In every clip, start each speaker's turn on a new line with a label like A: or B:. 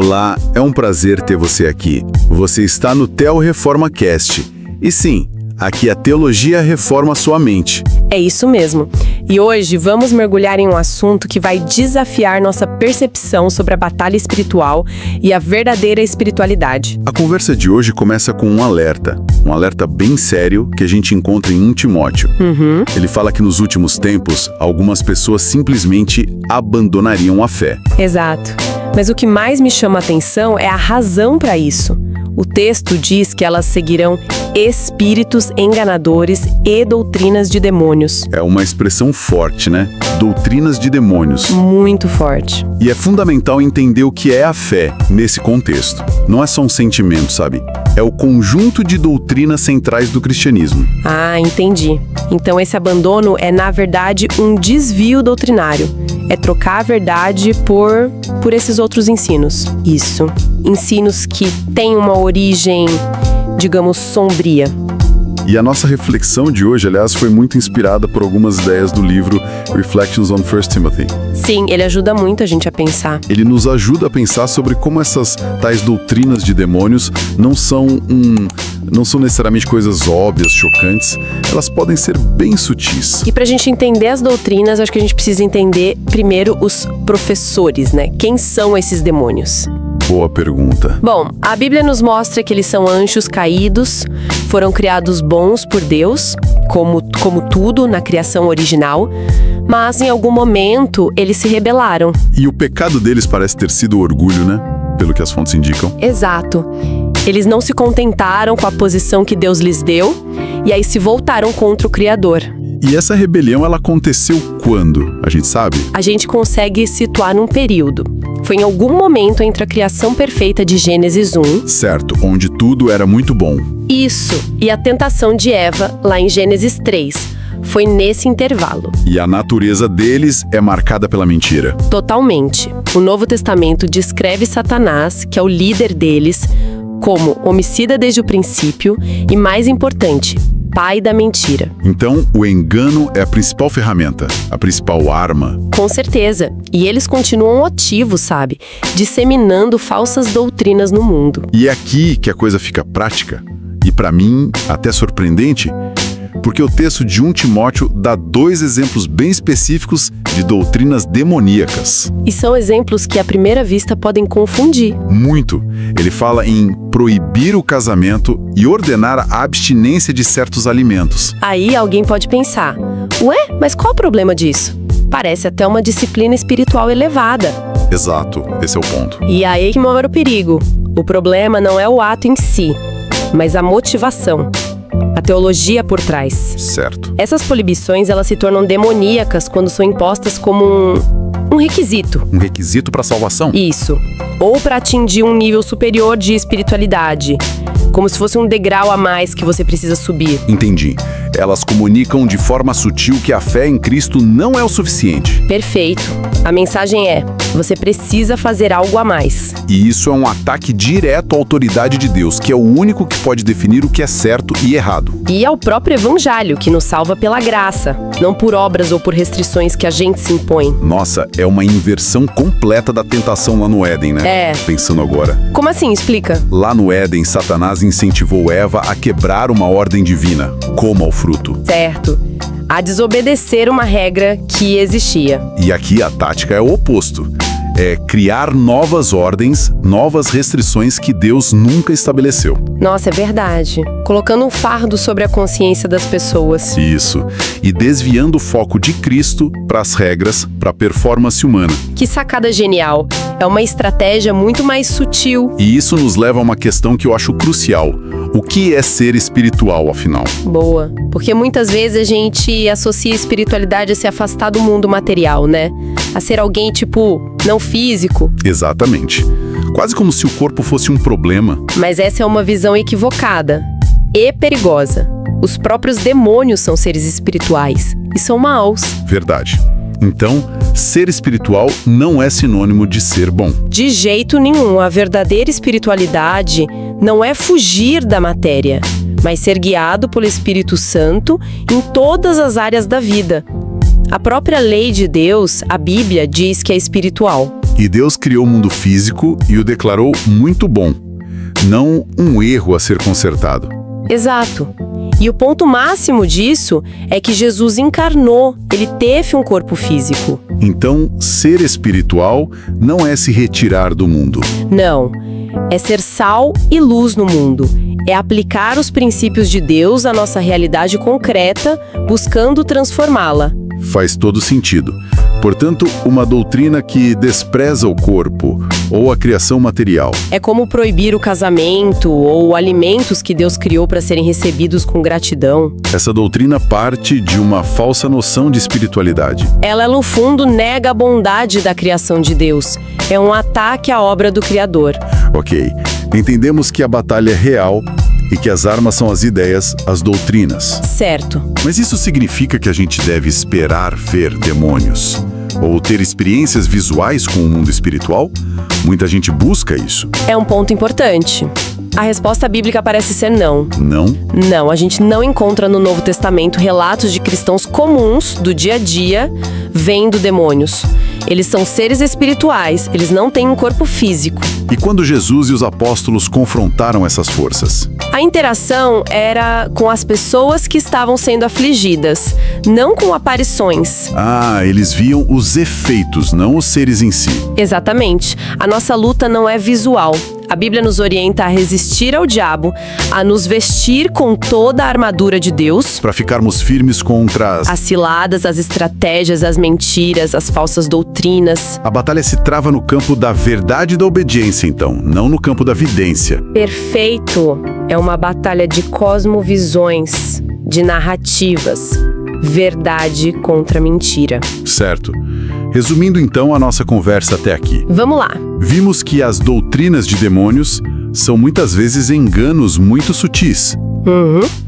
A: Olá, é um prazer ter você aqui. Você está no Theo Reforma Cast. E sim, aqui a teologia reforma sua mente.
B: É isso mesmo. E hoje vamos mergulhar em um assunto que vai desafiar nossa percepção sobre a batalha espiritual e a verdadeira espiritualidade.
A: A conversa de hoje começa com um alerta bem sério que a gente encontra em 1 Timóteo. Ele fala que nos últimos tempos, algumas pessoas simplesmente abandonariam a fé.
B: Exato. Mas o que mais me chama a atenção é a razão para isso. O texto diz que elas seguirão espíritos enganadores e doutrinas de demônios.
A: É uma expressão forte, né? Doutrinas de demônios.
B: Muito forte.
A: E é fundamental entender o que é a fé nesse contexto. Não é só um sentimento, sabe? É o conjunto de doutrinas centrais do cristianismo.
B: Ah, entendi. Então esse abandono é, na verdade, um desvio doutrinário. É trocar a verdade por esses outros ensinos. Isso. Ensinos que têm uma origem, digamos, sombria.
A: E a nossa reflexão de hoje, aliás, foi muito inspirada por algumas ideias do livro Reflections on 1 Timothy.
B: Sim, ele ajuda muito a gente a pensar.
A: Ele nos ajuda a pensar sobre como essas tais doutrinas de demônios não são necessariamente coisas óbvias, chocantes. Elas podem ser bem sutis.
B: E pra gente entender as doutrinas, acho que a gente precisa entender primeiro os professores, né? Quem são esses demônios?
A: Boa pergunta.
B: Bom, a Bíblia nos mostra que eles são anjos caídos, foram criados bons por Deus, como tudo na criação original, mas em algum momento eles se rebelaram.
A: E o pecado deles parece ter sido orgulho, né? Pelo que as fontes indicam.
B: Exato. Eles não se contentaram com a posição que Deus lhes deu, e aí se voltaram contra o Criador.
A: E essa rebelião, ela aconteceu quando? A gente sabe?
B: A gente consegue situar num período. Foi em algum momento entre a criação perfeita de Gênesis 1...
A: Certo, onde tudo era muito bom.
B: Isso, e a tentação de Eva, lá em Gênesis 3. Foi nesse intervalo.
A: E a natureza deles é marcada pela mentira.
B: Totalmente. O Novo Testamento descreve Satanás, que é o líder deles, como homicida desde o princípio e, mais importante, pai da mentira.
A: Então, o engano é a principal ferramenta, a principal arma.
B: Com certeza. E eles continuam ativos, sabe? Disseminando falsas doutrinas no mundo.
A: E é aqui que a coisa fica prática. E para mim, até surpreendente, porque o texto de 1 Timóteo dá 2 exemplos bem específicos de doutrinas demoníacas.
B: E são exemplos que, à primeira vista, podem confundir.
A: Muito. Ele fala em proibir o casamento e ordenar a abstinência de certos alimentos.
B: Aí alguém pode pensar, ué, mas qual o problema disso? Parece até uma disciplina espiritual elevada.
A: Exato, esse é o ponto.
B: E aí que mora o perigo. O problema não é o ato em si, mas a motivação. A teologia por trás.
A: Certo.
B: Essas proibições, elas se tornam demoníacas quando são impostas como um requisito.
A: Um requisito para a salvação?
B: Isso. Ou para atingir um nível superior de espiritualidade. Como se fosse um degrau a mais que você precisa subir.
A: Entendi. Elas comunicam de forma sutil que a fé em Cristo não é o suficiente.
B: Perfeito. A mensagem é: você precisa fazer algo a mais.
A: E isso é um ataque direto à autoridade de Deus, que é o único que pode definir o que é certo e errado.
B: E ao próprio Evangelho, que nos salva pela graça, não por obras ou por restrições que a gente se impõe.
A: Nossa, é uma inversão completa da tentação lá no Éden, né?
B: É.
A: Pensando agora.
B: Como assim? Explica.
A: Lá no Éden, Satanás incentivou Eva a quebrar uma ordem divina. Coma o fruto.
B: Certo. A desobedecer uma regra que existia.
A: E aqui a tática é o oposto. É criar novas ordens, novas restrições que Deus nunca estabeleceu.
B: Nossa, é verdade. Colocando um fardo sobre a consciência das pessoas.
A: Isso. E desviando o foco de Cristo para as regras, para a performance humana.
B: Que sacada genial. É uma estratégia muito mais sutil.
A: E isso nos leva a uma questão que eu acho crucial. O que é ser espiritual, afinal?
B: Boa. Porque muitas vezes a gente associa a espiritualidade a se afastar do mundo material, né? A ser alguém, tipo, não físico.
A: Exatamente. Quase como se o corpo fosse um problema.
B: Mas essa é uma visão equivocada e perigosa. Os próprios demônios são seres espirituais e são maus.
A: Verdade. Então, ser espiritual não é sinônimo de ser bom.
B: De jeito nenhum. A verdadeira espiritualidade não é fugir da matéria, mas ser guiado pelo Espírito Santo em todas as áreas da vida. A própria lei de Deus, a Bíblia, diz que é espiritual.
A: E Deus criou o mundo físico e o declarou muito bom, não um erro a ser consertado.
B: Exato. E o ponto máximo disso é que Jesus encarnou, ele teve um corpo físico.
A: Então, ser espiritual não é se retirar do mundo.
B: Não, é ser sal e luz no mundo. É aplicar os princípios de Deus à nossa realidade concreta, buscando transformá-la.
A: Faz todo sentido. Portanto, uma doutrina que despreza o corpo ou a criação material.
B: É como proibir o casamento ou alimentos que Deus criou para serem recebidos com gratidão.
A: Essa doutrina parte de uma falsa noção de espiritualidade.
B: Ela, no fundo, nega a bondade da criação de Deus. É um ataque à obra do Criador.
A: Ok, entendemos que a batalha é real e que as armas são as ideias, as doutrinas.
B: Certo.
A: Mas isso significa que a gente deve esperar ver demônios? Ou ter experiências visuais com o mundo espiritual? Muita gente busca isso.
B: É um ponto importante. A resposta bíblica parece ser não.
A: Não?
B: Não, a gente não encontra no Novo Testamento relatos de cristãos comuns, do dia a dia, vendo demônios. Eles são seres espirituais, eles não têm um corpo físico.
A: E quando Jesus e os apóstolos confrontaram essas forças?
B: A interação era com as pessoas que estavam sendo afligidas, não com aparições.
A: Ah, eles viam os efeitos, não os seres em si.
B: Exatamente. A nossa luta não é visual. A Bíblia nos orienta a resistir ao diabo, a nos vestir com toda a armadura de Deus,
A: Para ficarmos firmes contra
B: as ciladas, as estratégias, as mentiras, as falsas doutrinas.
A: A batalha se trava no campo da verdade e da obediência, então, não no campo da vidência.
B: Perfeito. É uma batalha de cosmovisões, de narrativas. Verdade contra mentira.
A: Certo. Resumindo então a nossa conversa até aqui.
B: Vamos lá.
A: Vimos que as doutrinas de demônios são muitas vezes enganos muito sutis,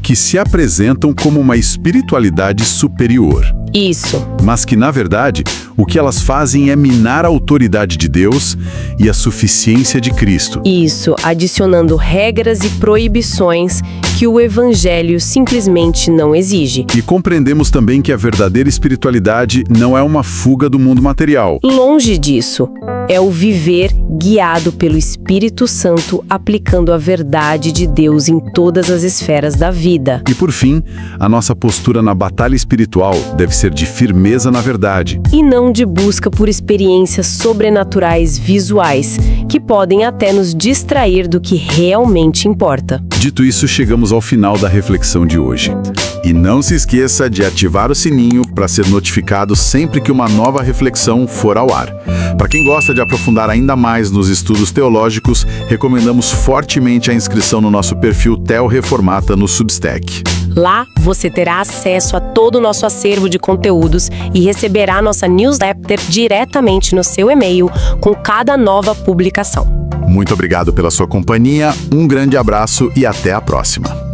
A: que se apresentam como uma espiritualidade superior.
B: Isso.
A: Mas que, na verdade, o que elas fazem é minar a autoridade de Deus e a suficiência de Cristo.
B: Isso, adicionando regras e proibições que o Evangelho simplesmente não exige.
A: E compreendemos também que a verdadeira espiritualidade não é uma fuga do mundo material.
B: Longe disso, é o viver guiado pelo Espírito Santo, aplicando a verdade de Deus em todas as esferas da vida.
A: E por fim, a nossa postura na batalha espiritual deve ser de firmeza na verdade.
B: E não de busca por experiências sobrenaturais visuais, que podem até nos distrair do que realmente importa.
A: Dito isso, chegamos ao final da reflexão de hoje. E não se esqueça de ativar o sininho para ser notificado sempre que uma nova reflexão for ao ar. Para quem gosta de aprofundar ainda mais nos estudos teológicos, recomendamos fortemente a inscrição no nosso perfil Theo Reformata no Substack.
B: Lá você terá acesso a todo o nosso acervo de conteúdos e receberá nossa newsletter diretamente no seu e-mail com cada nova publicação.
A: Muito obrigado pela sua companhia, um grande abraço e até a próxima.